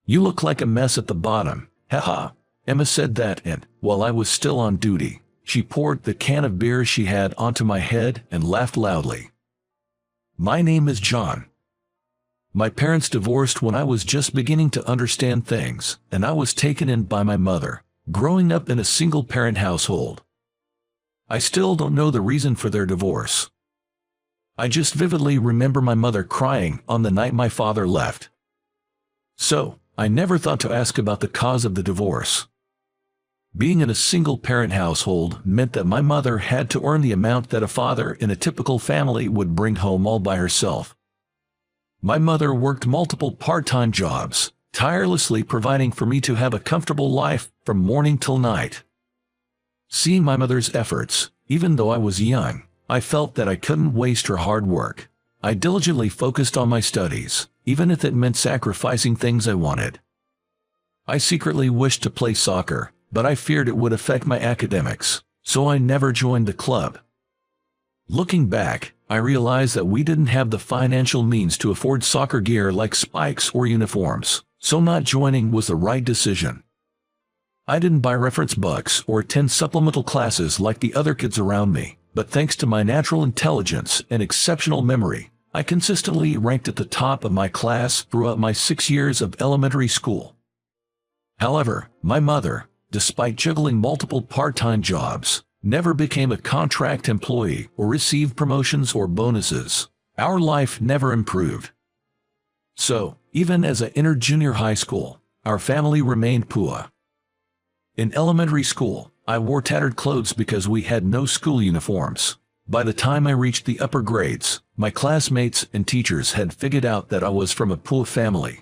You look like a mess at the bottom. Haha. Emma said that, and, while I was still on duty, she poured the can of beer she had onto my head and laughed loudly. My name is John. My parents divorced when I was just beginning to understand things, and I was taken in by my mother, growing up in a single-parent household. I still don't know the reason for their divorce. I just vividly remember my mother crying on the night my father left. So, I never thought to ask about the cause of the divorce. Being in a single-parent household meant that my mother had to earn the amount that a father in a typical family would bring home all by herself. My mother worked multiple part-time jobs, tirelessly providing for me to have a comfortable life from morning till night. Seeing my mother's efforts, even though I was young, I felt that I couldn't waste her hard work. I diligently focused on my studies, even if it meant sacrificing things I wanted. I secretly wished to play soccer, but I feared it would affect my academics, so I never joined the club. Looking back, I realized that we didn't have the financial means to afford soccer gear like spikes or uniforms, so not joining was the right decision. I didn't buy reference books or attend supplemental classes like the other kids around me, but thanks to my natural intelligence and exceptional memory, I consistently ranked at the top of my class throughout my 6 years of elementary school. However, my mother, despite juggling multiple part-time jobs, never became a contract employee or received promotions or bonuses. Our life never improved. So, even as I entered junior high school, our family remained poor. In elementary school, I wore tattered clothes because we had no school uniforms. By the time I reached the upper grades, my classmates and teachers had figured out that I was from a poor family.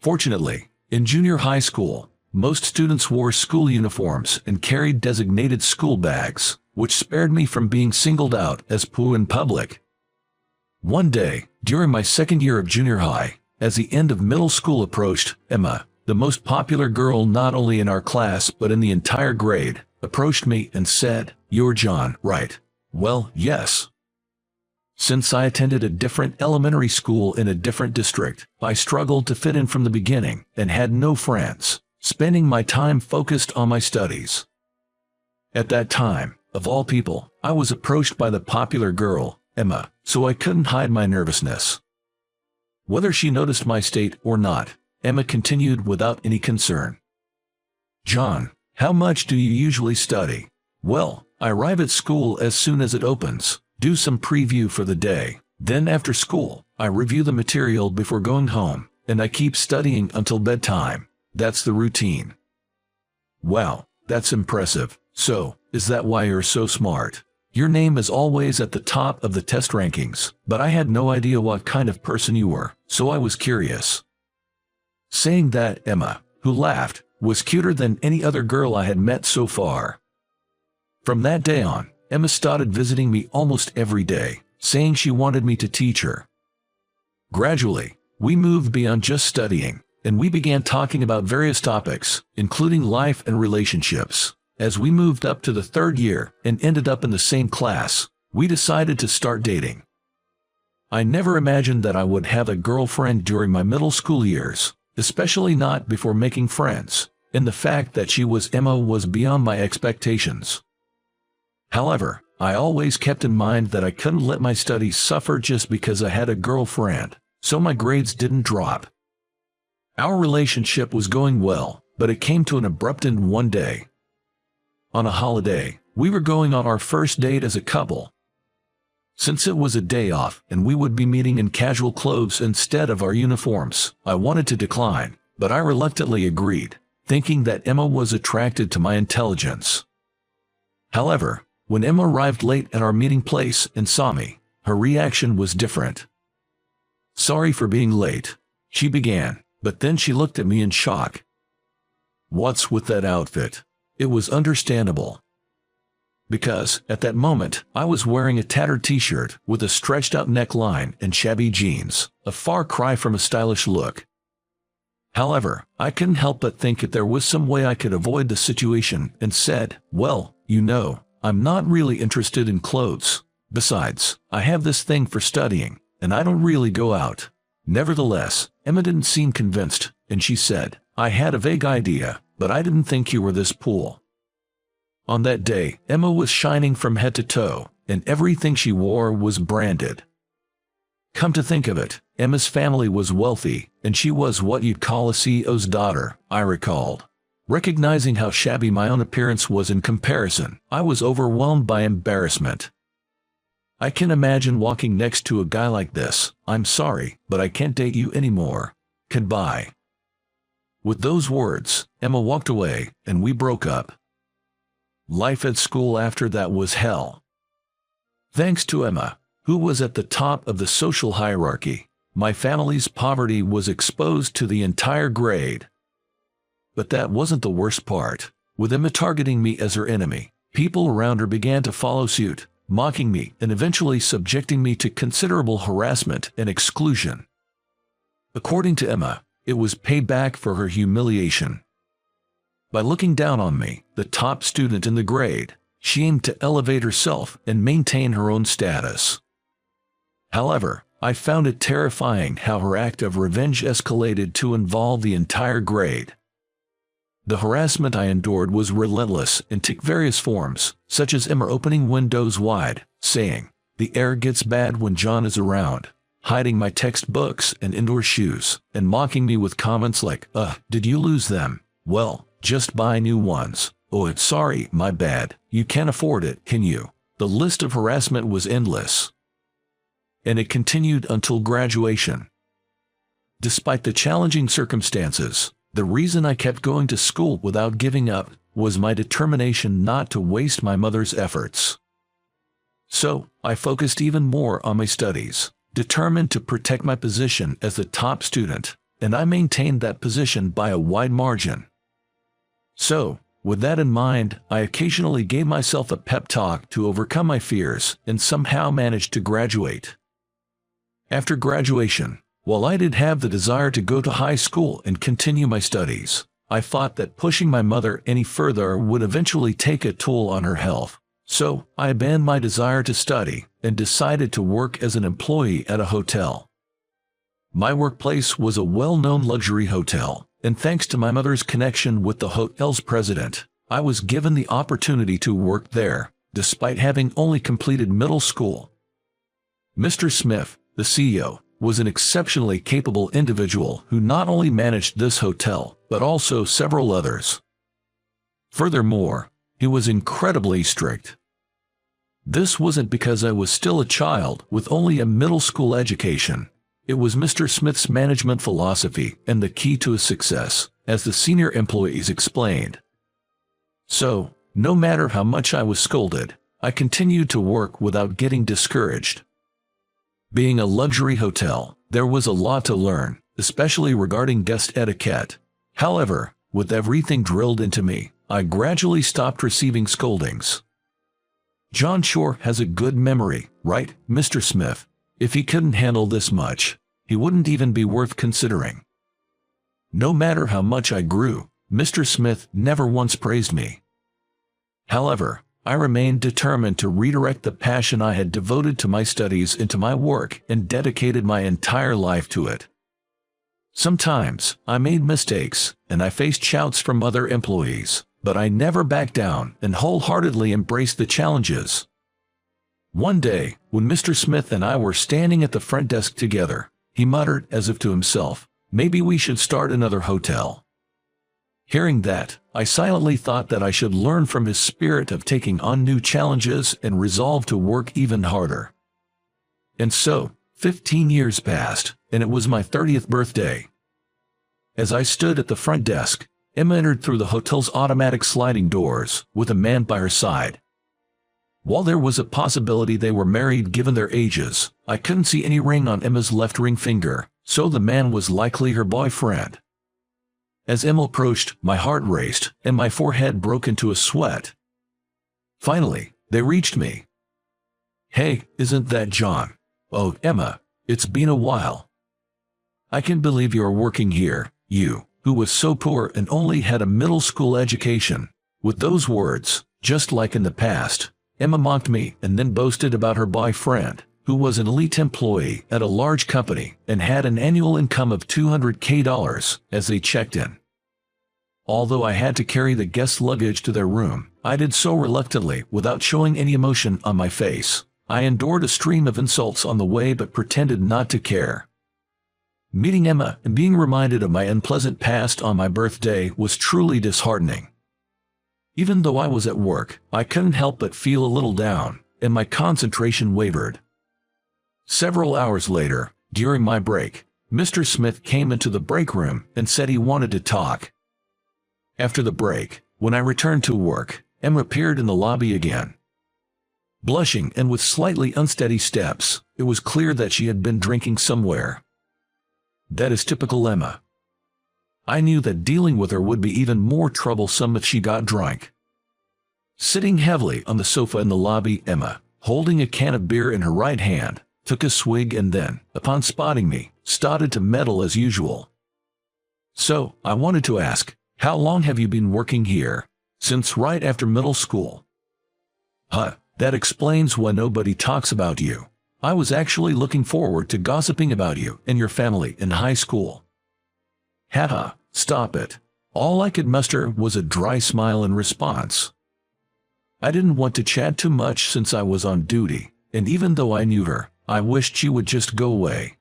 Fortunately, in junior high school, most students wore school uniforms and carried designated school bags, which spared me from being singled out as poor in public. One day, during my second year of junior high, as the end of middle school approached, Emma, the most popular girl not only in our class but in the entire grade, approached me and said, "You're John, right?" Well, yes. Since I attended a different elementary school in a different district, I struggled to fit in from the beginning and had no friends, spending my time focused on my studies. At that time, of all people, I was approached by the popular girl, Emma, so I couldn't hide my nervousness. Whether she noticed my state or not, Emma continued without any concern. "John, how much do you usually study?" "Well, I arrive at school as soon as it opens, do some preview for the day. Then after school, I review the material before going home, and I keep studying until bedtime. That's the routine." "Wow, that's impressive. So, is that why you're so smart? Your name is always at the top of the test rankings, but I had no idea what kind of person you were, so I was curious." Saying that, Emma, who laughed, was cuter than any other girl I had met so far. From that day on, Emma started visiting me almost every day, saying she wanted me to teach her. Gradually, we moved beyond just studying, and we began talking about various topics, including life and relationships. As we moved up to the third year and ended up in the same class, we decided to start dating. I never imagined that I would have a girlfriend during my middle school years, especially not before making friends, and the fact that she was Emma was beyond my expectations. However, I always kept in mind that I couldn't let my studies suffer just because I had a girlfriend, so my grades didn't drop. Our relationship was going well, but it came to an abrupt end one day. On a holiday, we were going on our first date as a couple. Since it was a day off and we would be meeting in casual clothes instead of our uniforms, I wanted to decline, but I reluctantly agreed, thinking that Emma was attracted to my intelligence. However, when Emma arrived late at our meeting place and saw me, her reaction was different. "Sorry for being late," she began, but then she looked at me in shock. "What's with that outfit?" It was understandable. Because, at that moment, I was wearing a tattered t-shirt with a stretched-out neckline and shabby jeans, a far cry from a stylish look. However, I couldn't help but think if there was some way I could avoid the situation and said, "Well, you know, I'm not really interested in clothes. Besides, I have this thing for studying, and I don't really go out." Nevertheless, Emma didn't seem convinced, and she said, "I had a vague idea, but I didn't think you were this cool." On that day, Emma was shining from head to toe, and everything she wore was branded. Come to think of it, Emma's family was wealthy, and she was what you'd call a CEO's daughter, I recalled. Recognizing how shabby my own appearance was in comparison, I was overwhelmed by embarrassment. "I can imagine walking next to a guy like this. I'm sorry, but I can't date you anymore. Goodbye." With those words, Emma walked away, and we broke up. Life at school after that was hell. Thanks to Emma, who was at the top of the social hierarchy, my family's poverty was exposed to the entire grade. But that wasn't the worst part. With Emma targeting me as her enemy, people around her began to follow suit, mocking me and eventually subjecting me to considerable harassment and exclusion. According to Emma, it was payback for her humiliation. By looking down on me, the top student in the grade, she aimed to elevate herself and maintain her own status. However, I found it terrifying how her act of revenge escalated to involve the entire grade. The harassment I endured was relentless and took various forms, such as Emma opening windows wide, saying, "The air gets bad when John is around," hiding my textbooks and indoor shoes, and mocking me with comments like, "Did you lose them? Well, just buy new ones. Oh, it's sorry, my bad. You can't afford it, can you?" The list of harassment was endless. And it continued until graduation. Despite the challenging circumstances, the reason I kept going to school without giving up was my determination not to waste my mother's efforts. So, I focused even more on my studies, determined to protect my position as the top student, and I maintained that position by a wide margin. So, with that in mind, I occasionally gave myself a pep talk to overcome my fears and somehow managed to graduate. After graduation, while I did have the desire to go to high school and continue my studies, I thought that pushing my mother any further would eventually take a toll on her health. So, I abandoned my desire to study and decided to work as an employee at a hotel. My workplace was a well-known luxury hotel, and thanks to my mother's connection with the hotel's president, I was given the opportunity to work there, despite having only completed middle school. Mr. Smith, the CEO, was an exceptionally capable individual who not only managed this hotel, but also several others. Furthermore, he was incredibly strict. This wasn't because I was still a child with only a middle school education. It was Mr. Smith's management philosophy and the key to his success, as the senior employees explained. So, no matter how much I was scolded, I continued to work without getting discouraged. Being a luxury hotel, there was a lot to learn, especially regarding guest etiquette. However, with everything drilled into me, I gradually stopped receiving scoldings. "John sure has a good memory, right, Mr. Smith? If he couldn't handle this much, he wouldn't even be worth considering." No matter how much I grew, Mr. Smith never once praised me. However, I remained determined to redirect the passion I had devoted to my studies into my work and dedicated my entire life to it. Sometimes, I made mistakes, and I faced shouts from other employees, but I never backed down and wholeheartedly embraced the challenges. One day, when Mr. Smith and I were standing at the front desk together, he muttered as if to himself, "Maybe we should start another hotel." Hearing that, I silently thought that I should learn from his spirit of taking on new challenges and resolve to work even harder. And so, 15 years passed, and it was my 30th birthday. As I stood at the front desk, Emma entered through the hotel's automatic sliding doors, with a man by her side. While there was a possibility they were married given their ages, I couldn't see any ring on Emma's left ring finger, so the man was likely her boyfriend. As Emma approached, my heart raced, and my forehead broke into a sweat. Finally, they reached me. "Hey, isn't that John?" "Oh, Emma, it's been a while. I can't believe you're working here, you, who was so poor and only had a middle school education." With those words, just like in the past, Emma mocked me and then boasted about her boyfriend, who was an elite employee at a large company and had an annual income of $200K as they checked in. Although I had to carry the guest luggage to their room, I did so reluctantly without showing any emotion on my face. I endured a stream of insults on the way but pretended not to care. Meeting Emma and being reminded of my unpleasant past on my birthday was truly disheartening. Even though I was at work, I couldn't help but feel a little down, and my concentration wavered. Several hours later, during my break, Mr. Smith came into the break room and said he wanted to talk. After the break, when I returned to work, Emma appeared in the lobby again. Blushing and with slightly unsteady steps, it was clear that she had been drinking somewhere. That is typical Emma. I knew that dealing with her would be even more troublesome if she got drunk. Sitting heavily on the sofa in the lobby, Emma, holding a can of beer in her right hand, took a swig and then, upon spotting me, started to meddle as usual. "So, I wanted to ask, how long have you been working here?" "Since right after middle school." "Huh, that explains why nobody talks about you. I was actually looking forward to gossiping about you and your family in high school." "Haha, stop it." All I could muster was a dry smile in response. I didn't want to chat too much since I was on duty, and even though I knew her, I wished she would just go away.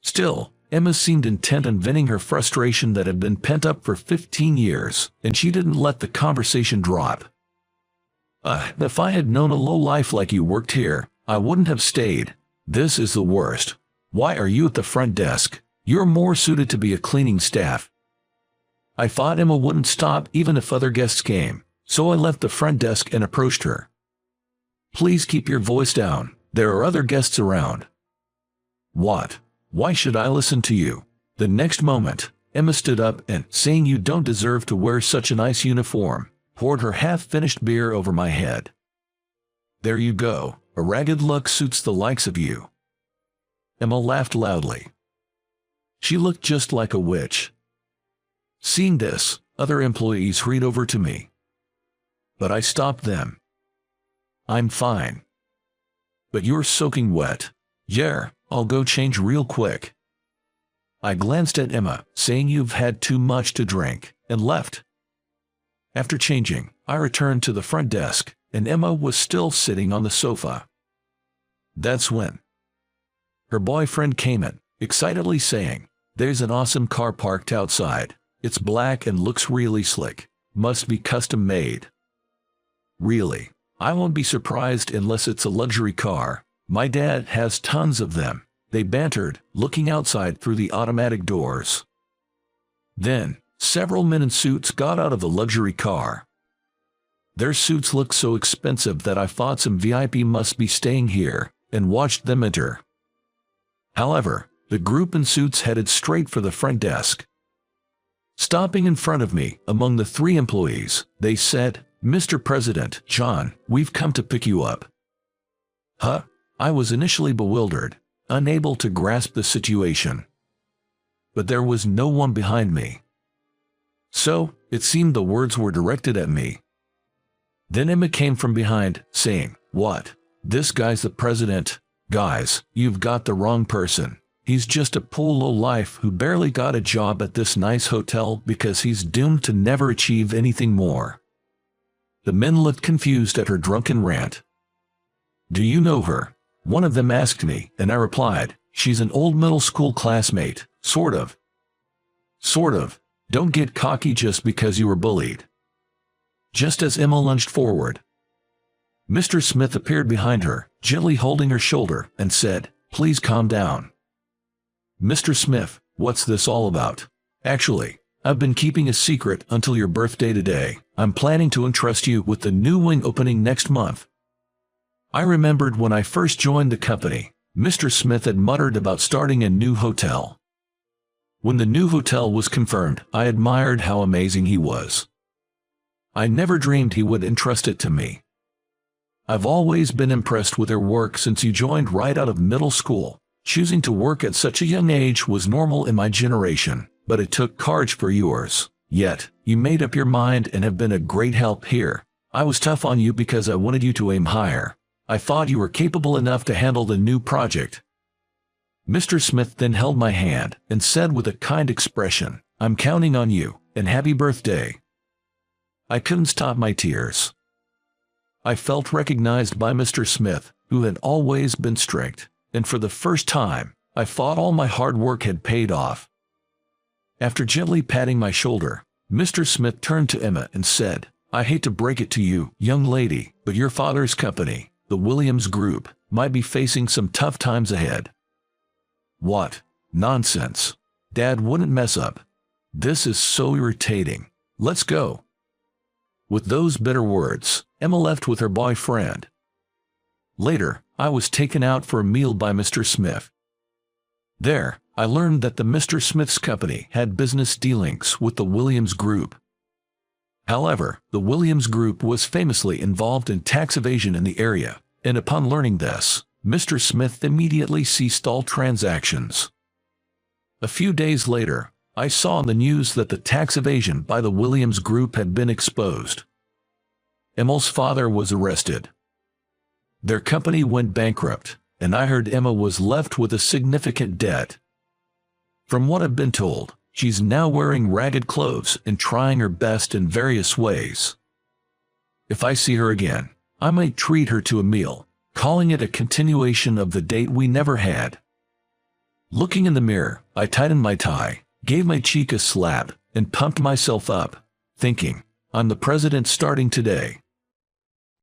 Still, Emma seemed intent on venting her frustration that had been pent up for 15 years, and she didn't let the conversation drop. If I had known a lowlife like you worked here, I wouldn't have stayed. This is the worst. Why are you at the front desk? You're more suited to be a cleaning staff." I thought Emma wouldn't stop even if other guests came, so I left the front desk and approached her. "Please keep your voice down. There are other guests around." "What? Why should I listen to you?" The next moment, Emma stood up and, saying "You don't deserve to wear such a nice uniform," poured her half-finished beer over my head. "There you go. A ragged look suits the likes of you." Emma laughed loudly. She looked just like a witch. Seeing this, other employees hurried over to me. But I stopped them. "I'm fine." "But you're soaking wet." "Yeah, I'll go change real quick." I glanced at Emma, saying "You've had too much to drink," and left. After changing, I returned to the front desk, and Emma was still sitting on the sofa. That's when her boyfriend came in, excitedly saying, "There's an awesome car parked outside. It's black and looks really slick. Must be custom made." Really, I won't be surprised unless it's a luxury car. My dad has tons of them. They bantered, looking outside through the automatic doors. Then, several men in suits got out of the luxury car. Their suits looked so expensive that I thought some VIP must be staying here, and watched them enter. However, the group in suits headed straight for the front desk. Stopping in front of me, among the 3 employees, they said, "Mr. President, John, we've come to pick you up." Huh? I was initially bewildered, unable to grasp the situation. But there was no one behind me. So, it seemed the words were directed at me. Then Emma came from behind, saying, "What? This guy's the president? Guys, you've got the wrong person. He's just a poor lowlife who barely got a job at this nice hotel because he's doomed to never achieve anything more." The men looked confused at her drunken rant. "Do you know her?" one of them asked me, and I replied, "She's an old middle school classmate, sort of." "Sort of. Don't get cocky just because you were bullied." Just as Emma lunged forward, Mr. Smith appeared behind her, gently holding her shoulder, and said, "Please calm down." "Mr. Smith, what's this all about?" "Actually, I've been keeping a secret until your birthday today. I'm planning to entrust you with the new wing opening next month." I remembered when I first joined the company, Mr. Smith had muttered about starting a new hotel. When the new hotel was confirmed, I admired how amazing he was. I never dreamed he would entrust it to me. I've always been impressed with your work since you joined right out of middle school. Choosing to work at such a young age was normal in my generation, but it took courage for yours. Yet, you made up your mind and have been a great help here. I was tough on you because I wanted you to aim higher. I thought you were capable enough to handle the new project." Mr. Smith then held my hand and said with a kind expression, "I'm counting on you, and happy birthday." I couldn't stop my tears. I felt recognized by Mr. Smith, who had always been strict, and for the first time, I thought all my hard work had paid off. After gently patting my shoulder, Mr. Smith turned to Emma and said, "I hate to break it to you, young lady, but your father's company, the Williams Group, might be facing some tough times ahead." "What? Nonsense. Dad wouldn't mess up. This is so irritating. Let's go." With those bitter words, Emma left with her boyfriend. Later, I was taken out for a meal by Mr. Smith. There, I learned that the Mr. Smith's company had business dealings with the Williams Group. However, the Williams Group was famously involved in tax evasion in the area, and upon learning this, Mr. Smith immediately ceased all transactions. A few days later, I saw in the news that the tax evasion by the Williams Group had been exposed. Emma's father was arrested. Their company went bankrupt, and I heard Emma was left with a significant debt. From what I've been told, she's now wearing ragged clothes and trying her best in various ways. If I see her again, I might treat her to a meal, calling it a continuation of the date we never had. Looking in the mirror, I tightened my tie, gave my cheek a slap, and pumped myself up, thinking, "I'm the president starting today."